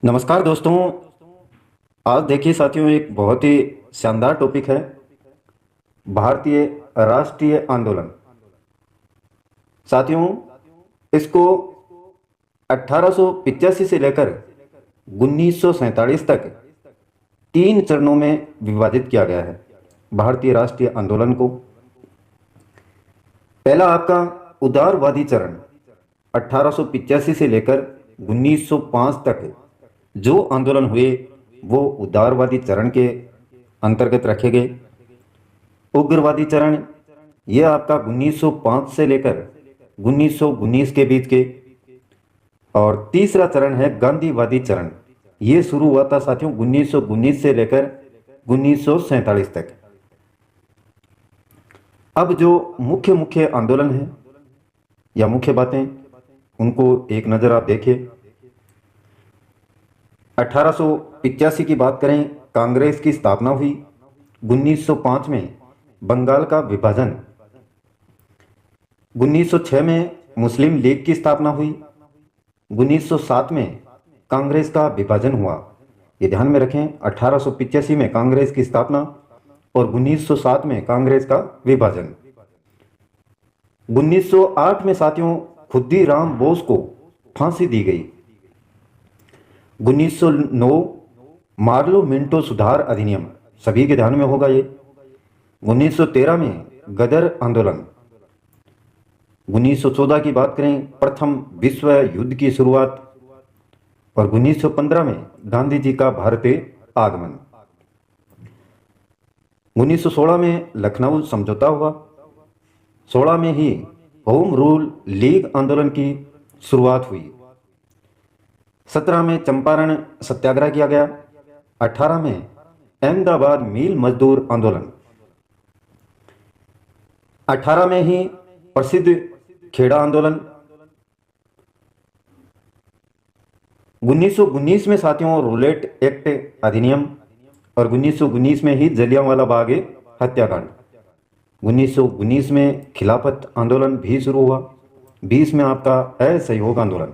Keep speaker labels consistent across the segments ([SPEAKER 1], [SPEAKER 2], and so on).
[SPEAKER 1] नमस्कार दोस्तों। आज देखिए साथियों, एक बहुत ही शानदार टॉपिक है भारतीय राष्ट्रीय आंदोलन। साथियों, इसको 1885 से लेकर 1947 तक तीन चरणों में विभाजित किया गया है भारतीय राष्ट्रीय आंदोलन को। पहला आपका उदारवादी चरण 1885 से लेकर 1905 तक जो आंदोलन हुए वो उदारवादी चरण के अंतर्गत रखे गए। उग्रवादी चरण ये आपका 1905 से लेकर 1919 के बीच के। और तीसरा चरण है गांधीवादी चरण, ये शुरू हुआ था साथियों 1919 से लेकर 1947 तक। अब जो मुख्य मुख्य आंदोलन है या मुख्य बातें, उनको एक नज़र आप देखिए। 1885 की बात करें, कांग्रेस की स्थापना हुई। 1905 में बंगाल का विभाजन। 1906 में मुस्लिम लीग की स्थापना हुई। 1907 में कांग्रेस का विभाजन हुआ। ये ध्यान में रखें, 1885 में कांग्रेस की स्थापना और 1907 में कांग्रेस का विभाजन। 1908 में साथियों खुदीराम बोस को फांसी दी गई। 1909 मार्लो मिंटो सुधार अधिनियम, सभी के ध्यान में होगा ये। 1913 में गदर आंदोलन। 1914 की बात करें, प्रथम विश्व युद्ध की शुरुआत। और 1915 में गांधी जी का भारत आगमन। 1916 में लखनऊ समझौता हुआ। 16 में ही होम रूल लीग आंदोलन की शुरुआत हुई। 17 में चंपारण सत्याग्रह किया गया। 18 में अहमदाबाद मिल मजदूर आंदोलन। 18 में ही प्रसिद्ध खेड़ा आंदोलन। 1919 में साथियों रूलेट एक्ट अधिनियम। और 1919 में ही जलियांवाला बाग हत्याकांड। 1919 में खिलाफत आंदोलन भी शुरू हुआ। 20 में आपका असहयोग आंदोलन।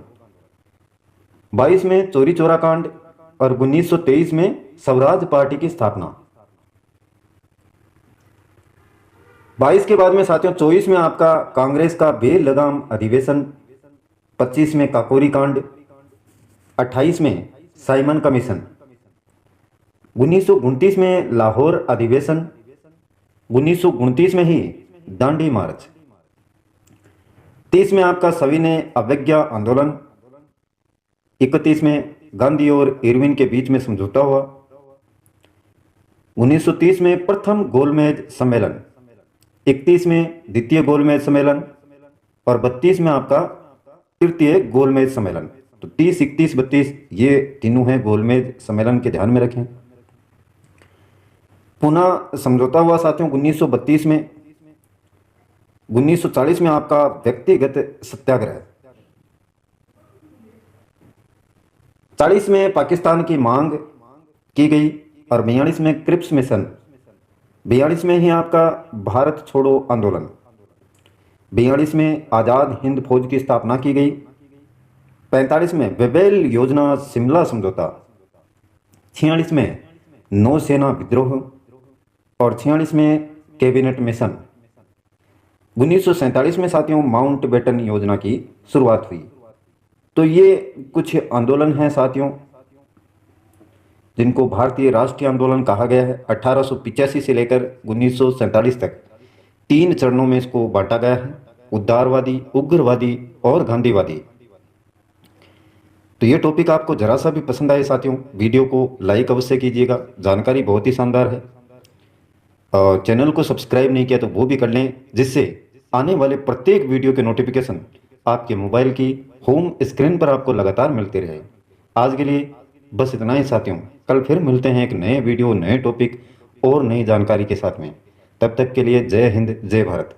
[SPEAKER 1] 22 में चोरी चोरा कांड। और 1923 में स्वराज पार्टी की स्थापना। 22 के बाद में साथियों 24 में आपका कांग्रेस का बेलगाम अधिवेशन। 25 में काकोरी कांड। 28 में साइमन कमीशन। 1929 में लाहौर अधिवेशन। 1929 में ही दांडी मार्च। 30 में आपका सविनय अवज्ञा आंदोलन। 31 में गांधी और इरविन के बीच में समझौता हुआ। 1930 में प्रथम गोलमेज सम्मेलन। 31 में द्वितीय गोलमेज सम्मेलन। और 32 में आपका तृतीय गोलमेज सम्मेलन। तो 30, 31, 32 ये तीनों हैं गोलमेज सम्मेलन के, ध्यान में रखें। पुनः समझौता हुआ साथियों 1932 में। 1940 में आपका व्यक्तिगत सत्याग्रह। 40 में पाकिस्तान की मांग की गई। और 42 में क्रिप्स मिशन। 42 में ही आपका भारत छोड़ो आंदोलन। 42 में आज़ाद हिंद फौज की स्थापना की गई। 45 में वेबेल योजना शिमला समझौता। 46 में नौसेना विद्रोह। और 46 में कैबिनेट मिशन। 1947 में साथियों माउंट बेटन योजना की शुरुआत हुई। तो ये कुछ आंदोलन हैं साथियों जिनको भारतीय राष्ट्रीय आंदोलन कहा गया है। 1885 से लेकर 1947 तक तीन चरणों में इसको बांटा गया है, उदारवादी, उग्रवादी और गांधीवादी। तो ये टॉपिक आपको जरा सा भी पसंद आए साथियों, वीडियो को लाइक अवश्य कीजिएगा, जानकारी बहुत ही शानदार है। और चैनल को सब्सक्राइब नहीं किया तो वो भी कर लें, जिससे आने वाले प्रत्येक वीडियो के नोटिफिकेशन आपके मोबाइल की होम स्क्रीन पर आपको लगातार मिलते रहे। आज के लिए बस इतना ही साथियों, कल फिर मिलते हैं एक नए वीडियो, नए टॉपिक और नई जानकारी के साथ में। तब तक के लिए जय हिंद, जय भारत।